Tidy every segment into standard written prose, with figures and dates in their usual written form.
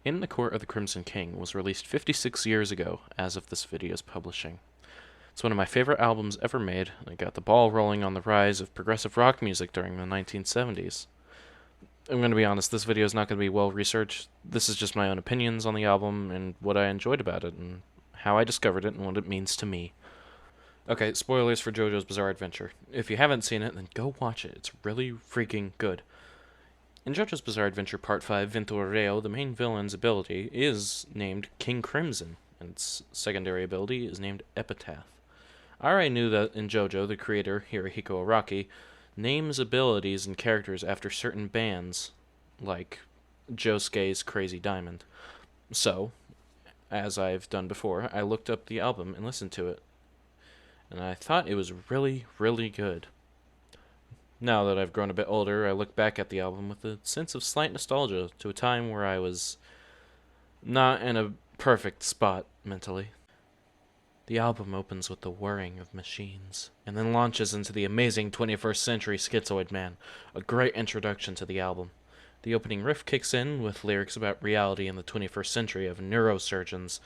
In the Court of the Crimson King was released 56 years ago as of this video's publishing. It's one of my favorite albums ever made, and it got the ball rolling on the rise of progressive rock music during the 1970s. I'm going to be honest, this video is not going to be well researched. This is just my own opinions on the album and what I enjoyed about it and how I discovered it and what it means to me. Okay, spoilers for JoJo's Bizarre Adventure. If you haven't seen it, then go watch it. It's really freaking good. In JoJo's Bizarre Adventure Part 5, Vintoreo, the main villain's ability is named King Crimson, and its secondary ability is named Epitaph. I already knew that in JoJo, the creator, Hirohiko Araki, names abilities and characters after certain bands, like Josuke's Crazy Diamond. So, as I've done before, I looked up the album and listened to it, and I thought it was really, really good. Now that I've grown a bit older, I look back at the album with a sense of slight nostalgia to a time where I was not in a perfect spot mentally. The album opens with the whirring of machines, and then launches into the amazing 21st Century Schizoid Man, a great introduction to the album. The opening riff kicks in with lyrics about reality in the 21st century of neurosurgeons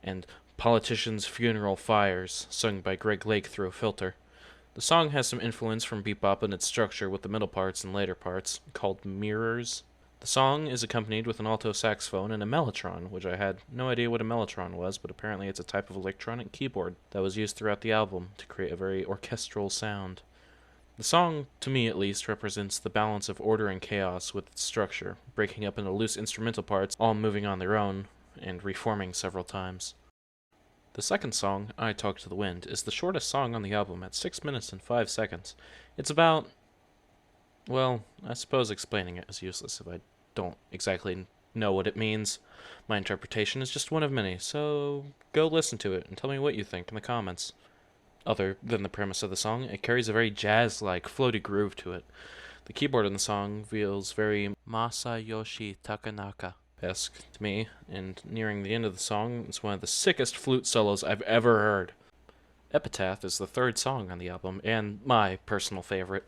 and politicians' funeral fires, sung by Greg Lake through a filter. The song has some influence from bebop in its structure with the middle parts and later parts, called mirrors. The song is accompanied with an alto saxophone and a mellotron, which I had no idea what a mellotron was, but apparently it's a type of electronic keyboard that was used throughout the album to create a very orchestral sound. The song, to me at least, represents the balance of order and chaos with its structure, breaking up into loose instrumental parts, all moving on their own, and reforming several times. The second song, I Talk to the Wind, is the shortest song on the album at 6 minutes and 5 seconds. It's about... well, I suppose explaining it is useless if I don't exactly know what it means. My interpretation is just one of many, so go listen to it and tell me what you think in the comments. Other than the premise of the song, it carries a very jazz-like, floaty groove to it. The keyboard in the song feels very Masayoshi Takanaka-esque to me, and nearing the end of the song, it's one of the sickest flute solos I've ever heard. Epitaph is the third song on the album, and my personal favorite.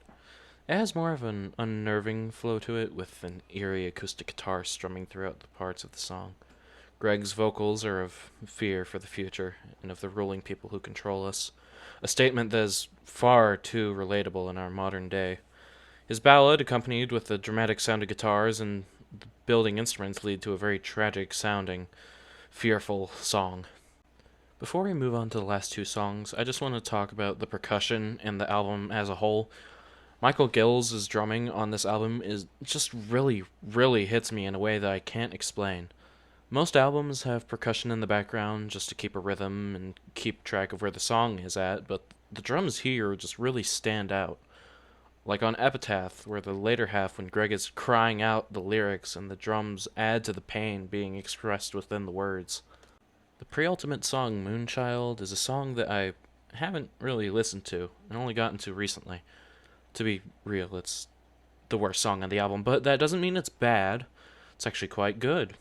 It has more of an unnerving flow to it, with an eerie acoustic guitar strumming throughout the parts of the song. Greg's vocals are of fear for the future, and of the ruling people who control us, a statement that is far too relatable in our modern day. His ballad, accompanied with the dramatic sound of guitars and the building instruments, lead to a very tragic-sounding, fearful song. Before we move on to the last two songs, I just want to talk about the percussion and the album as a whole. Michael Gill's drumming on this album is just really, really hits me in a way that I can't explain. Most albums have percussion in the background just to keep a rhythm and keep track of where the song is at, but the drums here just really stand out. Like on Epitaph, where the later half when Greg is crying out the lyrics and the drums add to the pain being expressed within the words. The pre-ultimate song, Moonchild, is a song that I haven't really listened to and only gotten to recently. To be real, it's the worst song on the album, but that doesn't mean it's bad. It's actually quite good.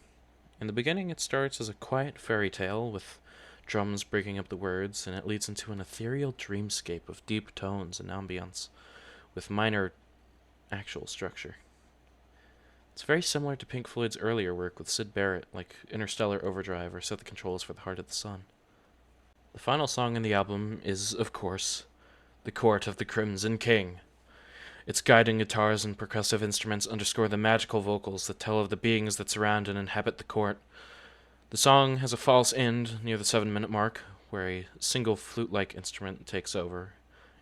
In the beginning, it starts as a quiet fairy tale with drums breaking up the words, and it leads into an ethereal dreamscape of deep tones and ambience, with minor actual structure. It's very similar to Pink Floyd's earlier work with Syd Barrett, like Interstellar Overdrive or Set the Controls for the Heart of the Sun. The final song in the album is, of course, The Court of the Crimson King. Its guiding guitars and percussive instruments underscore the magical vocals that tell of the beings that surround and inhabit the court. The song has a false end near the 7-minute mark, where a single flute-like instrument takes over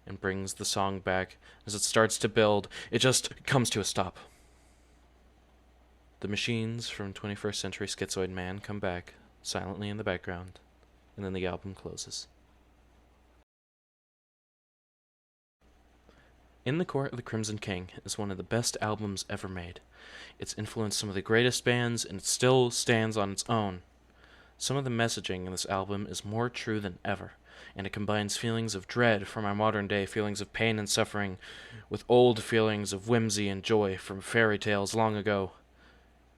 and brings the song back. As it starts to build, it just comes to a stop. The machines from 21st Century Schizoid Man come back, silently in the background, and then the album closes. In the Court of the Crimson King is one of the best albums ever made. It's influenced some of the greatest bands, and it still stands on its own. Some of the messaging in this album is more true than ever, and it combines feelings of dread from our modern day feelings of pain and suffering with old feelings of whimsy and joy from fairy tales long ago.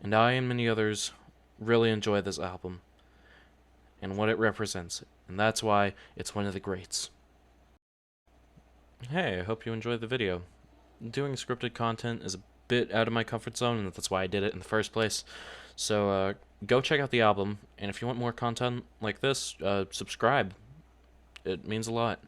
And I and many others really enjoy this album and what it represents, and that's why it's one of the greats. Hey, I hope you enjoyed the video. Doing scripted content is a bit out of my comfort zone, and that's why I did it in the first place. So, go check out the album, and if you want more content like this, subscribe. It means a lot.